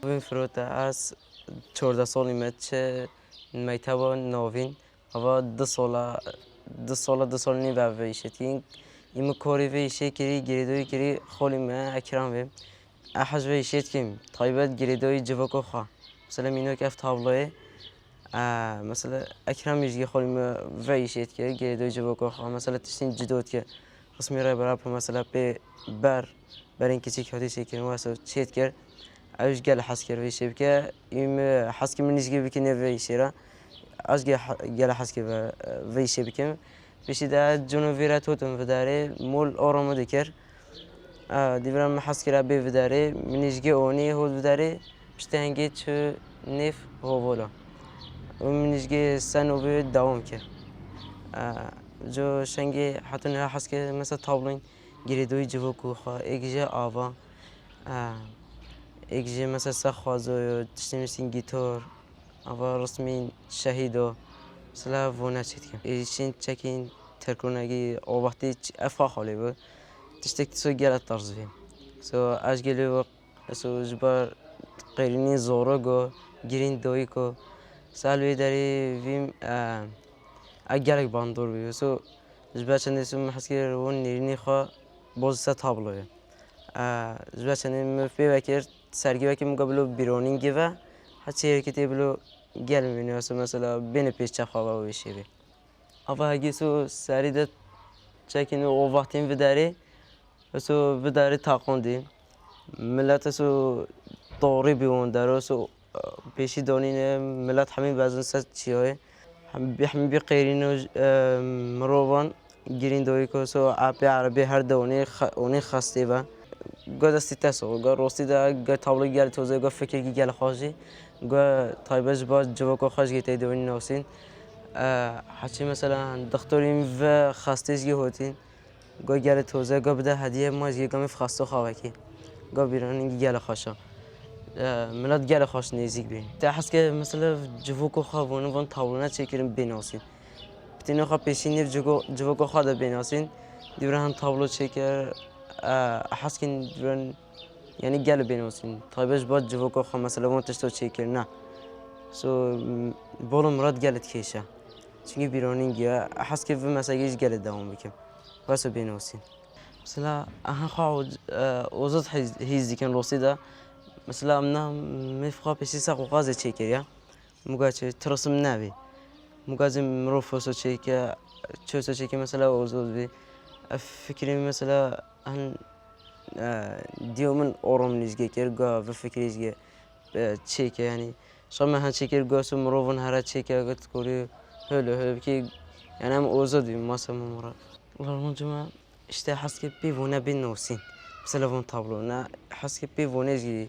این فروت از 14 سالی مچه میتوا نوین اما 2 سال نی به ویشتین این کاری ویشه کری گریدوی کری خالی من اکرام ویم احج ویشت کیم طایبت گریدوی جوکو خواه مثلا مینو که اف تابلوه مثلا اکرم میشه خالی من ویشت کری گریدوی جوکو خواه مثلا تشتین جدود که قسمی رای برای مثلا به بر این کسی که هدیه کنه واسه چیت کرد اوش گل حس کرد ویشه بکه ایم حس که منیش گی بکنه ویشه را از گل حس که ویشه بکم بیشتر در جنوبی توتم و داره مول آرامه دکر دیورم حس کرد به و داره منیش گی آنی هود و داره بیشتر هنگی چه نف هوالا و منیش گی سن و به دوام کرد جو شنگی حتی نه حس که مثلا تابلوین گریدوی جوو کو خوا اگجه آوا اگجه مثلا سخوازو تشتیمشین گیتار آوا رسمین شهیدو مثلا وونه چیت کم ایشین چکین ترکونگی آوختی افا خالی بود تشتک سو گلت طرزیم سو اش گلی و سو جبر قرینی زورگو گرین دوی کو سالوی داری ویم اگرک باندور بیو سو جبر چنده سو محسکر ون نیرینی خوا باز سه تابلوه جبر چنده مفی وکر سرگی وکی مقابلو بیرونینگی و حتی حرکتی بلو گل می‌بینی مثلا بین پیش چخوابه و بشیبی. اما اگه سو سری دت چکین و وقتی بداری سو بداری تاقوندی ملت سو طوری بیون داره سو پیشی دانینه ملت همین بعضن سر چیه همین بی قیرین و مروان گرین دوی که سو عربی هر دونی اونی خسته با گذاشتی استیتاسو گذاشت راستی دا گذاشت تابلو گل توزه گذاشت فکر کی گل خواهی گذاشت تایبش باز جواب خواهش گیتی دوینی نوسین حتی مثلا دکتریم و خستگی هاتین گذاشت گل توزه گذاشت بده هدیه ماست گذاشت خسته خواهی کی گذاشت بیرون گل خواهش ملت گل خواهش نیزیک بین تا حس که مثلا جواب خواهی وان تابلو نچکریم بیناسین بتینی خواه پیشین نیف جواب خواهد بیناسین دیوره هم تابلو چکر حس که دیورن یعنی گل بیناسین تایبش باید جواب خواهد مثلا وان تشتو چکر نه سو بالو مراد گلت کیشه چونکه بیرونین گیا حس که و مثلا گیج گلت دوام بکم واسه بیناسین مثلا اهم خواه اوزاد هیزی کن روسی دا مثلا امنا میفخوا پیشی ساق و قاضی چکر یا مگه چه ترسم نبی مگه مروفوسو چکر چوسو چکر مثلا اوزاد بی فکری مثلا هن دیومن آرام نیزگی کرد و فکریزگی چکر یعنی شما هن چکر گوسو مروفون هر چکر گت کوری هلو کی یعنی هم اوزاد بی ماسه مرا والله منجمع işte حس که بیونه بینوسین مثلا وان تابلو نه حس که بیونه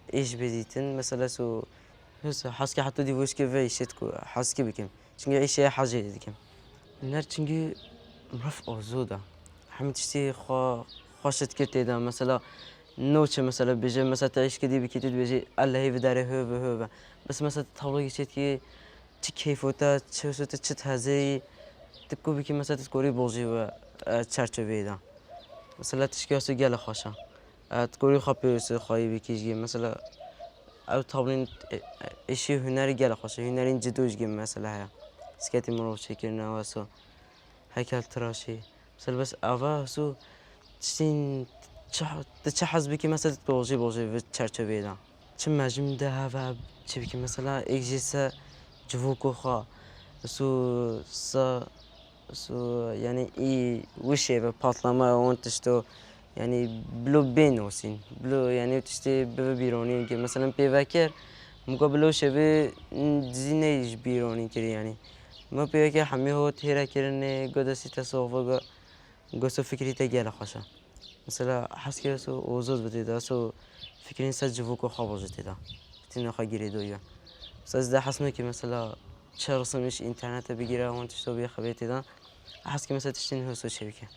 ایش بدیتن مثلا سو حس که حتی دیوش که ویشت کو حس که بکم چونکه ایشه حاجه دیدم نه چونکه مرف آزوده همه چیزی خوشت کرده مثلا نوچه مثلا بیچه مثلا تعیش کدی بکیتید بیچه اللهی و داره هو بس مثلا تابلو گیشت که چه کیفوتا چه وسط چه تازه‌ای تبکو بکی مثلا تکوری بازی و چرچوبه دا مثلا تشکیاس گل خوشه تکوری خاپیوس خواهی بکیش مثلا او تابلین اشی هنری گل خوشه هنرین جدوش گیم مثلا هیا سکتی مروف چکرنا واسو هیکل تراشی مثلا بس اوا سو تشتین چه حزبی که مثلا بازی و چرچوبه دا چه مجموع ده و چه بکی مثلا اگزیسه جوکو خوا سو یعنی وشه و پاتلما اون تشتو یعنی بلو بینوسین بلو یعنی تشتی بیرونی که مثلا پیوکر مقابلو شبه زینهش بیرونی کری یعنی ما پیوکر همه ها تیره کرنه گذاشتی تصاویر گذاشت فکری تگیل خوشه مثلا حس که سو اوزاد بده سو فکرین سر جوکو خواب وجود ده تینو خاگیری دویا ساز ده حس که مثلا چه رسمش اینترنت بگیره وان تشتو بیا خبرتی ده حس که مثلا تشتین هستو چه بکن